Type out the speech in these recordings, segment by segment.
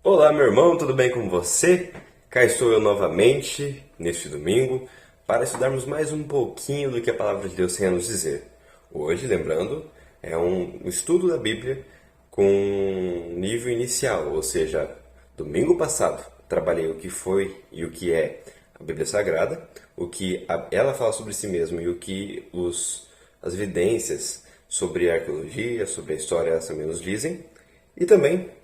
Olá, meu irmão, tudo bem com você? Cá estou eu novamente, neste domingo, para estudarmos mais um pouquinho do que a Palavra de Deus tem a nos dizer. Hoje, lembrando, é um estudo da Bíblia com nível inicial, ou seja, domingo passado trabalhei o que foi e o que é a Bíblia Sagrada, o que ela fala sobre si mesma e o que as evidências sobre a arqueologia, sobre a história também nos dizem, e também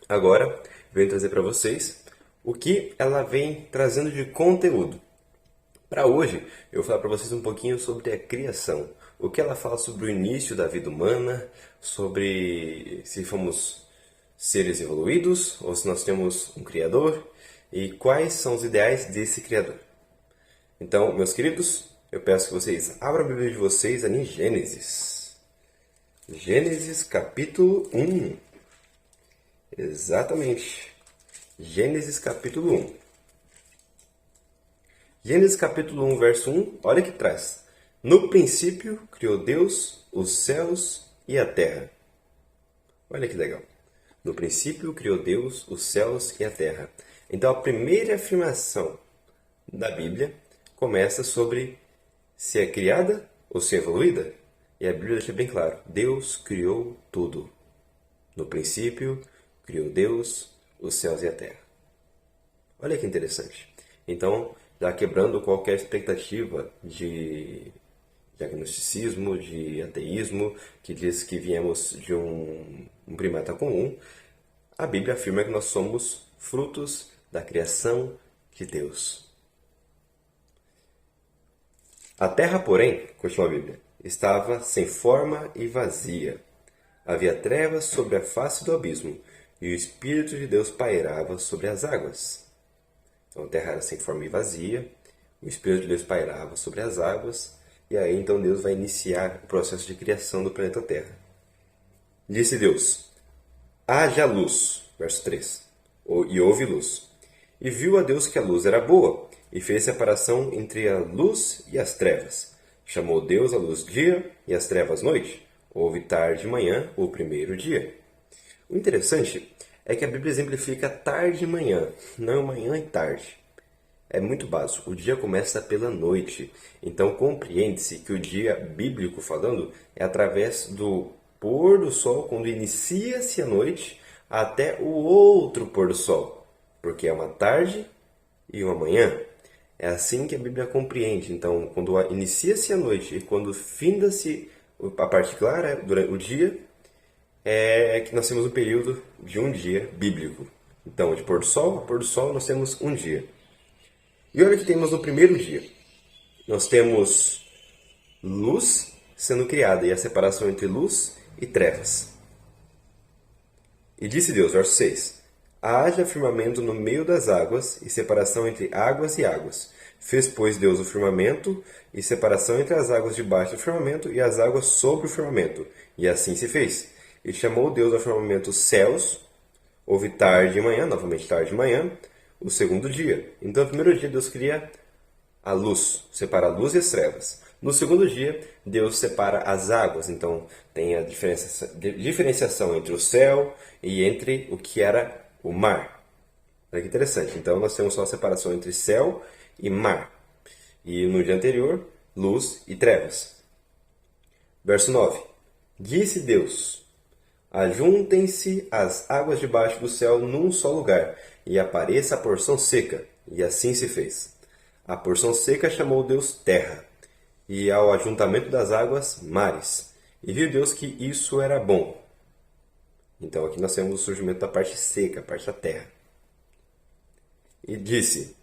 agora, venho trazer para vocês o que ela vem trazendo de conteúdo. Para hoje, eu vou falar para vocês um pouquinho sobre a criação. O que ela fala sobre o início da vida humana, sobre se fomos seres evoluídos ou se nós temos um Criador e quais são os ideais desse Criador. Então, meus queridos, eu peço que vocês abram a Bíblia de vocês ali em Gênesis. Gênesis capítulo 1. Exatamente. Gênesis capítulo 1. Gênesis capítulo 1, verso 1, olha que traz. No princípio criou Deus os céus e a terra. Olha que legal. No princípio criou Deus os céus e a terra. Então a primeira afirmação da Bíblia começa sobre se é criada ou se é evoluída. E a Bíblia deixa bem claro. Deus criou tudo. No princípio criou Deus os céus e a terra. Olha que interessante. Então, já quebrando qualquer expectativa de agnosticismo, de ateísmo, que diz que viemos de um primata comum, a Bíblia afirma que nós somos frutos da criação de Deus. A terra, porém, continua a Bíblia, estava sem forma e vazia. Havia trevas sobre a face do abismo, e o Espírito de Deus pairava sobre as águas. Então a terra era sem forma e vazia, o Espírito de Deus pairava sobre as águas, e aí então Deus vai iniciar o processo de criação do planeta Terra. Disse Deus, haja luz, verso 3, e houve luz. E viu a Deus que a luz era boa, e fez separação entre a luz e as trevas. Chamou Deus a luz dia e as trevas noite. Houve tarde e manhã, o primeiro dia. O interessante é que a Bíblia exemplifica tarde e manhã, não manhã e tarde. É muito básico, o dia começa pela noite. Então compreende-se que o dia, bíblico falando, é através do pôr do sol, quando inicia-se a noite, até o outro pôr do sol. Porque é uma tarde e uma manhã. É assim que a Bíblia compreende. Então, quando inicia-se a noite e quando finda-se a parte clara, durante o dia, é que nós temos um período de um dia bíblico. Então, de pôr do sol a pôr do sol, nós temos um dia. E olha o que temos no primeiro dia. Nós temos luz sendo criada e a separação entre luz e trevas. E disse Deus, verso 6, haja firmamento no meio das águas e separação entre águas e águas. Fez, pois, Deus o firmamento e separação entre as águas debaixo do firmamento e as águas sobre o firmamento. E assim se fez. E chamou Deus ao firmamento céus, houve tarde e manhã, novamente tarde e manhã, o segundo dia. Então, no primeiro dia, Deus cria a luz, separa a luz e as trevas. No segundo dia, Deus separa as águas. Então, tem a diferenciação entre o céu e entre o que era o mar. Olha que interessante. Então, nós temos só a separação entre céu e mar. E no dia anterior, luz e trevas. Verso 9. Disse Deus, ajuntem-se as águas debaixo do céu num só lugar, e apareça a porção seca. E assim se fez. A porção seca chamou Deus terra, e ao ajuntamento das águas, mares. E viu Deus que isso era bom. Então aqui nós temos o surgimento da parte seca, a parte da terra. E disse,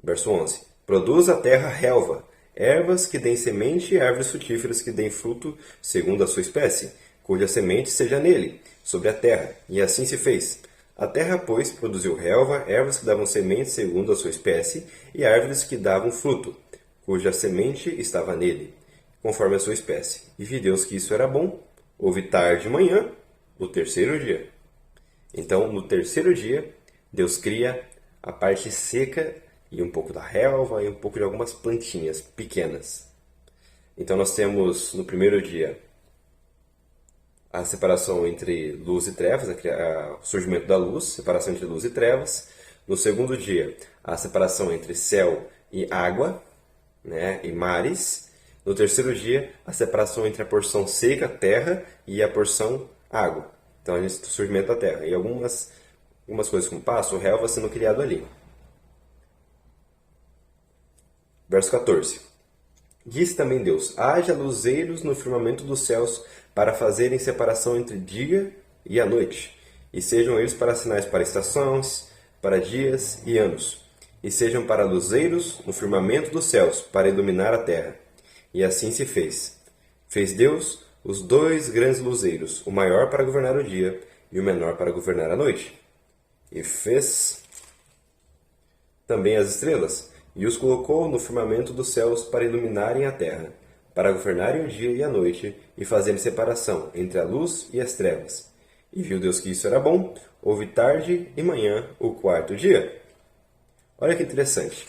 verso 11, produz a terra relva, ervas que deem semente e árvores frutíferas que deem fruto segundo a sua espécie, cuja semente seja nele, sobre a terra. E assim se fez. A terra, pois, produziu relva, ervas que davam semente segundo a sua espécie, e árvores que davam fruto, cuja semente estava nele, conforme a sua espécie. E viu Deus que isso era bom. Houve tarde e manhã, o terceiro dia. Então, no terceiro dia, Deus cria a parte seca e um pouco da relva e um pouco de algumas plantinhas pequenas. Então, nós temos no primeiro dia a separação entre luz e trevas, o surgimento da luz, separação entre luz e trevas. No segundo dia, a separação entre céu e água, né, e mares. No terceiro dia, a separação entre a porção seca, terra, e a porção água. Então, a gente, o surgimento da terra. E algumas coisas como passo, relva sendo criado ali. Verso 14. Disse também Deus: haja luzeiros no firmamento dos céus para fazerem separação entre dia e a noite, e sejam eles para sinais para estações, para dias e anos, e sejam para luzeiros no firmamento dos céus, para iluminar a terra. E assim se fez. Fez Deus os dois grandes luzeiros, o maior para governar o dia e o menor para governar a noite. E fez também as estrelas, e os colocou no firmamento dos céus para iluminarem a terra, para governarem o dia e a noite, e fazerem separação entre a luz e as trevas. E viu Deus que isso era bom. Houve tarde e manhã o quarto dia. Olha que interessante.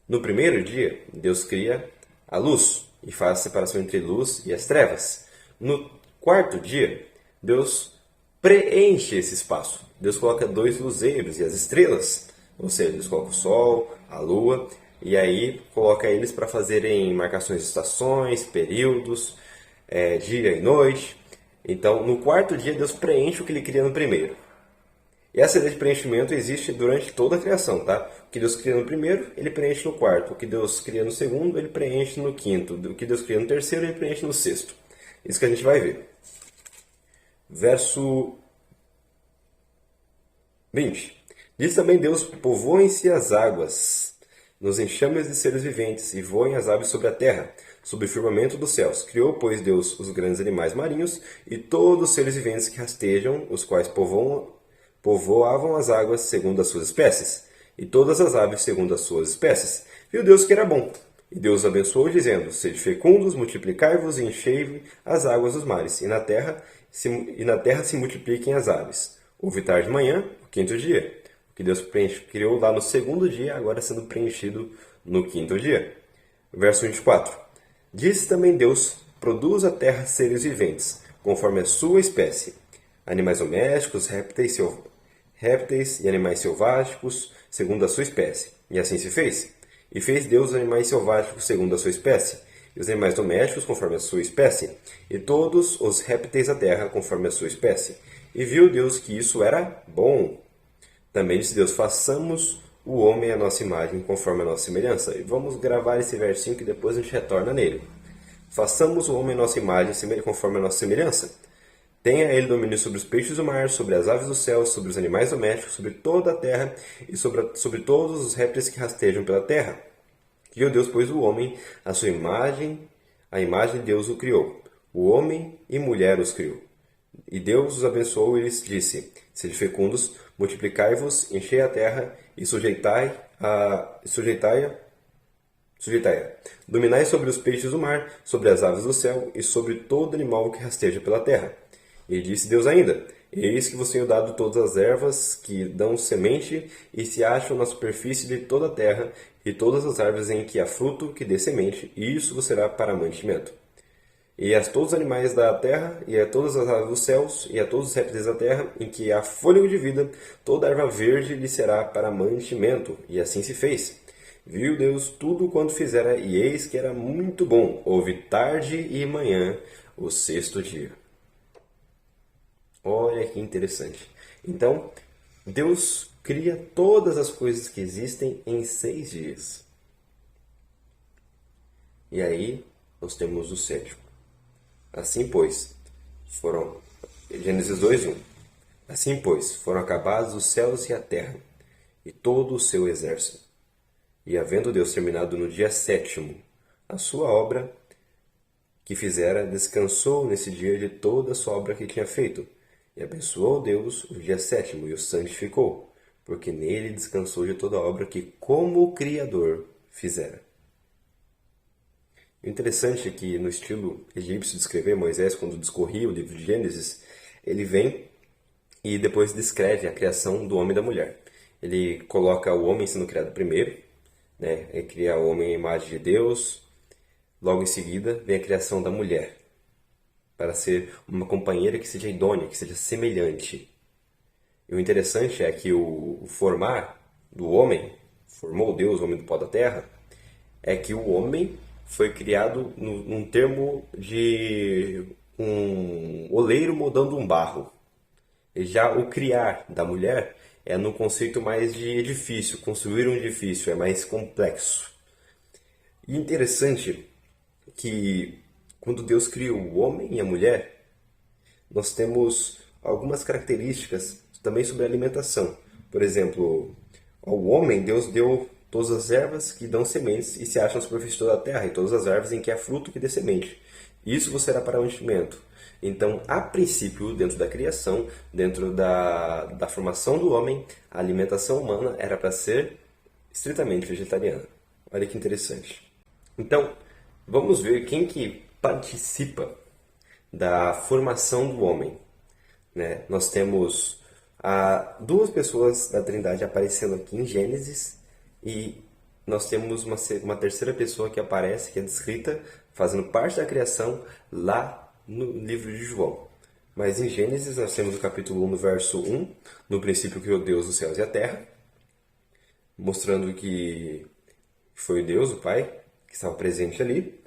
No primeiro dia, Deus cria a luz e faz a separação entre luz e as trevas. No quarto dia, Deus preenche esse espaço. Deus coloca dois luzeiros e as estrelas, ou seja, Deus coloca o sol, a lua, e aí coloca eles para fazerem marcações de estações, períodos, dia e noite. Então, no quarto dia, Deus preenche o que Ele cria no primeiro. E essa ideia de preenchimento existe durante toda a criação, tá? O que Deus cria no primeiro, Ele preenche no quarto. O que Deus cria no segundo, Ele preenche no quinto. O que Deus cria no terceiro, Ele preenche no sexto. Isso que a gente vai ver. Verso 20. Diz também Deus: povoem-se as águas, nos enxames de seres viventes, e voem as aves sobre a terra, sob o firmamento dos céus. Criou, pois, Deus os grandes animais marinhos e todos os seres viventes que rastejam, os quais povoavam as águas segundo as suas espécies, e todas as aves segundo as suas espécies. Viu Deus que era bom. E Deus abençoou, dizendo: sede fecundos, multiplicai-vos e enchei as águas dos mares, e na terra se multipliquem as aves. Houve tarde de manhã, o quinto dia. O que Deus criou lá no segundo dia, agora sendo preenchido no quinto dia. Verso 24. Disse também Deus: produz a terra seres viventes, conforme a sua espécie, animais domésticos, répteis e animais selváticos, segundo a sua espécie. E assim se fez. E fez Deus os animais selváticos segundo a sua espécie, e os animais domésticos conforme a sua espécie, e todos os répteis da terra conforme a sua espécie. E viu Deus que isso era bom. Também disse Deus: façamos o homem à nossa imagem, conforme a nossa semelhança. E vamos gravar esse versinho que depois a gente retorna nele. Façamos o homem à nossa imagem, conforme a nossa semelhança. Tenha ele domínio sobre os peixes do mar, sobre as aves do céu, sobre os animais domésticos, sobre toda a terra e sobre todos os répteis que rastejam pela terra. Criou Deus, pois, o homem, a sua imagem, a imagem de Deus o criou. O homem e mulher os criou. E Deus os abençoou e lhes disse: sede fecundos, multiplicai-vos, enchei a terra e sujeitai-a. Dominai sobre os peixes do mar, sobre as aves do céu e sobre todo animal que rasteja pela terra. E disse Deus ainda: eis que vos tenho dado todas as ervas que dão semente e se acham na superfície de toda a terra, e todas as árvores em que há fruto que dê semente, e isso vos será para mantimento. E a todos os animais da terra, e a todas as aves dos céus, e a todos os répteis da terra, em que há fôlego de vida, toda erva verde lhe será para mantimento. E assim se fez. Viu Deus tudo quanto fizera, e eis que era muito bom. Houve tarde e manhã, o sexto dia. Olha que interessante. Então, Deus cria todas as coisas que existem em 6 dias. E aí, nós temos o sétimo. Assim, pois, Gênesis 2:1. Assim, pois, foram acabados os céus e a terra, e todo o seu exército. E havendo Deus terminado no dia 7º a sua obra que fizera, descansou nesse dia de toda a sua obra que tinha feito. E abençoou Deus o dia 7º e o santificou, porque nele descansou de toda a obra que, como Criador, fizera. O interessante é que, no estilo egípcio de escrever, Moisés, quando discorria o livro de Gênesis, ele vem e depois descreve a criação do homem e da mulher. Ele coloca o homem sendo criado primeiro, né? Ele cria o homem à imagem de Deus. Logo em seguida, vem a criação da mulher. para ser uma companheira que seja idônea, que seja semelhante. E o interessante é que o formar do homem, formou Deus o homem do pó da terra, é que o homem foi criado num termo de um oleiro moldando um barro. E já o criar da mulher é no conceito mais de edifício, construir um edifício, é mais complexo. E interessante que quando Deus criou o homem e a mulher, nós temos algumas características também sobre a alimentação. Por exemplo, ao homem Deus deu todas as ervas que dão sementes e se acham na superfície de toda a terra, e todas as ervas em que há fruto que dê semente. Isso vos será para mantimento. Então, a princípio, dentro da criação, dentro da formação do homem, a alimentação humana era para ser estritamente vegetariana. Olha que interessante. Então, vamos ver quem que participa da formação do homem. Né? Nós temos duas pessoas da Trindade aparecendo aqui em Gênesis e nós temos uma terceira pessoa que aparece, que é descrita, fazendo parte da criação lá no livro de João. Mas em Gênesis nós temos o capítulo 1, no verso 1, no princípio criou Deus os céus e a terra, mostrando que foi Deus, o Pai, que estava presente ali.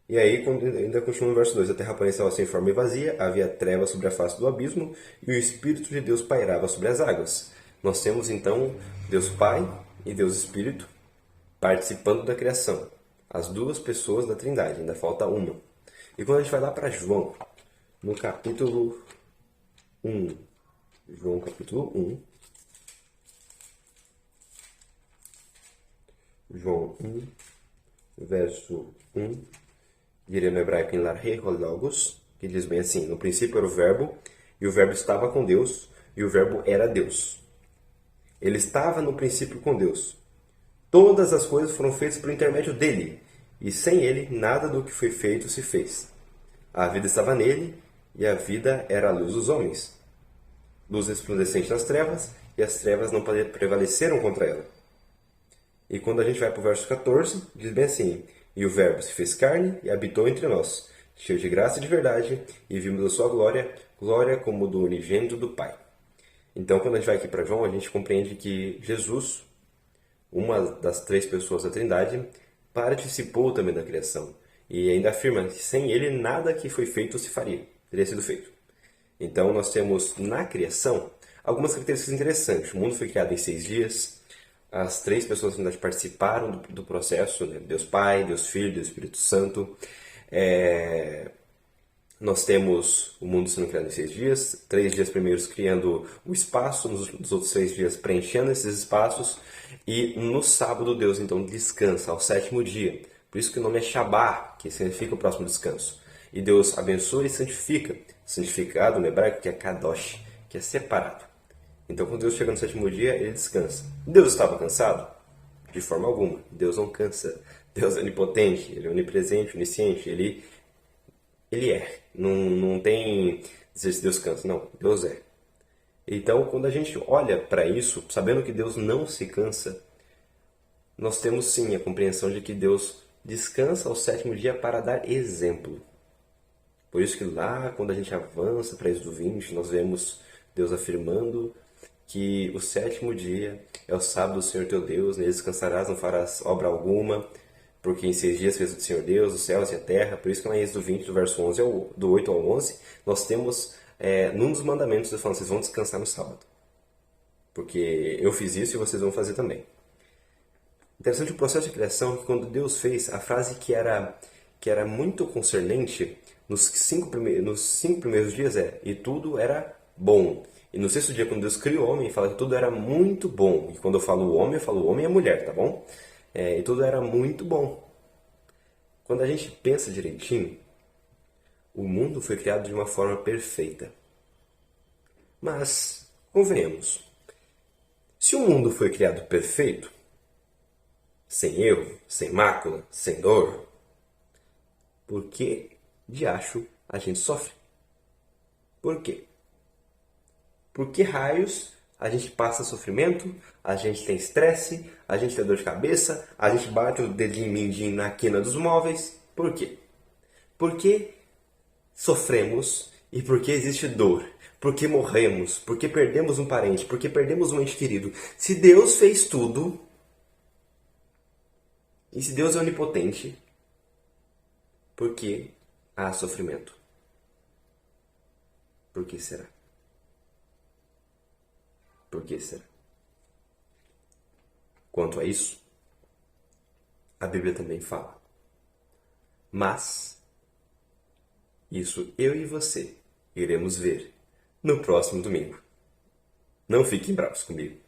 E aí, ainda continua no verso 2, a terra porém estava sem forma e vazia, havia trevas sobre a face do abismo, e o Espírito de Deus pairava sobre as águas. Nós temos então Deus Pai e Deus Espírito participando da criação. As duas pessoas da Trindade, ainda falta uma. E quando a gente vai lá para João, no capítulo 1, João capítulo 1, João 1, verso 1, diria no hebraico em larhe logos, que diz bem assim, no princípio era o verbo, e o verbo estava com Deus, e o verbo era Deus. Ele estava no princípio com Deus. Todas as coisas foram feitas por intermédio dele, e sem ele nada do que foi feito se fez. A vida estava nele, e a vida era a luz dos homens. Luz resplandecente nas trevas, e as trevas não prevaleceram contra ela. E quando a gente vai para o verso 14, diz bem assim, e o verbo se fez carne e habitou entre nós, cheio de graça e de verdade, e vimos a sua glória, glória como do unigênito do Pai. Então, quando a gente vai aqui para João, a gente compreende que Jesus, uma das três pessoas da Trindade, participou também da criação. E ainda afirma que sem ele nada que foi feito se faria, teria sido feito. Então, nós temos na criação algumas características interessantes. O mundo foi criado em 6 dias. As três pessoas da Trindade participaram do processo, né? Deus Pai, Deus Filho, Deus Espírito Santo. Nós temos o mundo sendo criado em 6 dias, 3 dias primeiros criando o espaço, nos outros 6 dias preenchendo esses espaços, e no sábado Deus então descansa, ao 7º dia. Por isso que o nome é Shabá, que significa o próximo descanso. E Deus abençoa e santifica, santificado no hebraico que é Kadosh, que é separado. Então quando Deus chega no 7º dia, ele descansa. Deus estava cansado? De forma alguma. Deus não cansa. Deus é onipotente, ele é onipresente, onisciente, ele é. Não tem dizer se Deus cansa. Não, Deus é. Então, quando a gente olha para isso, sabendo que Deus não se cansa, nós temos sim a compreensão de que Deus descansa ao 7º dia para dar exemplo. Por isso que lá, quando a gente avança para Êxodo 20, nós vemos Deus afirmando que o 7º dia é o sábado do Senhor teu Deus, nele descansarás, não farás obra alguma, porque em 6 dias fez o Senhor Deus, os céus e a terra. Por isso que lá em Êxodo 20, do verso 11 do 8 ao 11, nós temos, num dos mandamentos, Deus falando, vocês vão descansar no sábado. Porque eu fiz isso e vocês vão fazer também. Interessante o processo de criação, que quando Deus fez, a frase que era muito concernente nos 5 primeiros dias e tudo era bom. E no 6º dia, quando Deus criou o homem, fala que tudo era muito bom. E quando eu falo homem e a mulher, tá bom? E tudo era muito bom. Quando a gente pensa direitinho, o mundo foi criado de uma forma perfeita. Mas, convenhamos, se o mundo foi criado perfeito, sem erro, sem mácula, sem dor, por que de acho a gente sofre? Por quê? Por que raios a gente passa sofrimento, a gente tem estresse, a gente tem dor de cabeça, a gente bate o dedinho mindinho na quina dos móveis? Por quê? Porque sofremos e por que existe dor, por que morremos, por que perdemos um parente, por que perdemos um ente querido. Se Deus fez tudo, e se Deus é onipotente, por que há sofrimento? Por que será? Por que será? Quanto a isso, a Bíblia também fala. Mas isso eu e você iremos ver no próximo domingo. Não fiquem bravos comigo,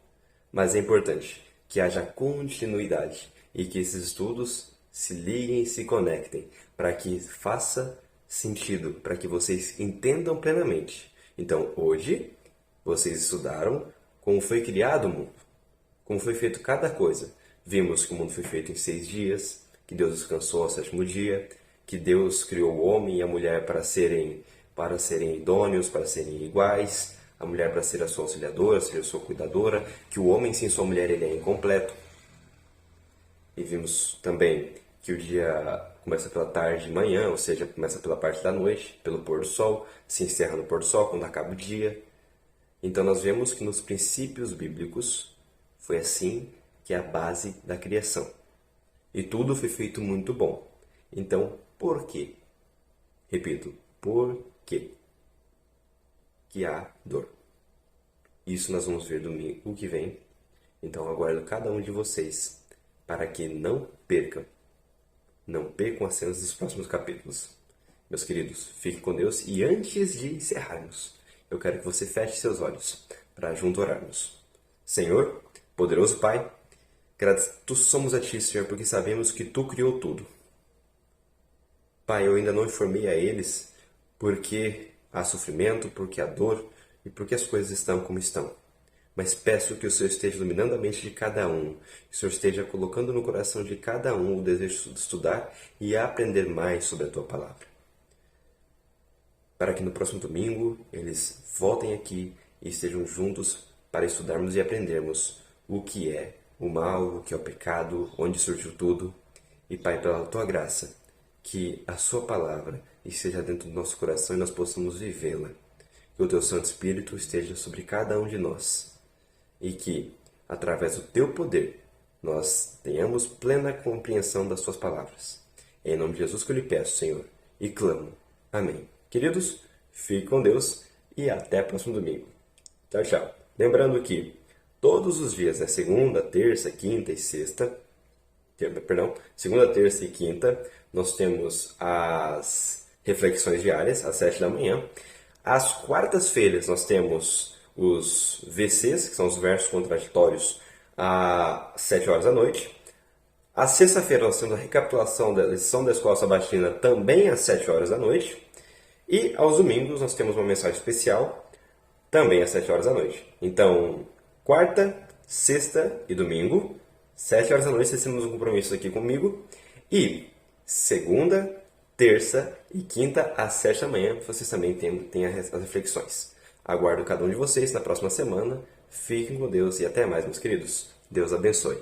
mas é importante que haja continuidade e que esses estudos se liguem e se conectem para que faça sentido, para que vocês entendam plenamente. Então, hoje, vocês estudaram como foi criado o mundo, como foi feito cada coisa. Vimos que o mundo foi feito em 6 dias, que Deus descansou ao 7º dia, que Deus criou o homem e a mulher para serem idôneos, para serem iguais, a mulher para ser a sua auxiliadora, ser a sua cuidadora, que o homem sem sua mulher ele é incompleto. E vimos também que o dia começa pela tarde e manhã, ou seja, começa pela parte da noite, pelo pôr do sol, se encerra no pôr do sol quando acaba o dia. Então nós vemos que nos princípios bíblicos foi assim que é a base da criação. E tudo foi feito muito bom. Então, por quê? Repito, por quê? Que há dor. Isso nós vamos ver domingo que vem. Então aguardo cada um de vocês para que não percam as cenas dos próximos capítulos. Meus queridos, fiquem com Deus e antes de encerrarmos, eu quero que você feche seus olhos para junto orarmos. Senhor, poderoso Pai, gratos somos a Ti, Senhor, porque sabemos que Tu criou tudo. Pai, eu ainda não informei a eles porque há sofrimento, porque há dor e porque as coisas estão como estão. Mas peço que o Senhor esteja iluminando a mente de cada um, que o Senhor esteja colocando no coração de cada um o desejo de estudar e aprender mais sobre a Tua Palavra. Para que no próximo domingo eles voltem aqui e estejam juntos para estudarmos e aprendermos o que é o mal, o que é o pecado, onde surgiu tudo. E Pai, pela Tua graça, que a Sua Palavra esteja dentro do nosso coração e nós possamos vivê-la. Que o Teu Santo Espírito esteja sobre cada um de nós. E que, através do Teu poder, nós tenhamos plena compreensão das Suas palavras. É em nome de Jesus que eu lhe peço, Senhor, e clamo. Amém. Queridos, fique com Deus e até próximo domingo. Tchau, tchau. Lembrando que todos os dias, segunda, terça, quinta e sexta, segunda, terça e quinta, nós temos as reflexões diárias, às 7 da manhã. Às quartas-feiras, nós temos os VCs, que são os versos contraditórios, às 7 horas da noite. À sexta-feira, nós temos a recapitulação da lição da Escola Sabatina, também às 7 horas da noite. E aos domingos, nós temos uma mensagem especial, também às 7 horas da noite. Então, quarta, sexta e domingo, 7 horas da noite, vocês temos um compromisso aqui comigo. E segunda, terça e quinta, às 7 da manhã, vocês também têm as reflexões. Aguardo cada um de vocês na próxima semana. Fiquem com Deus e até mais, meus queridos. Deus abençoe.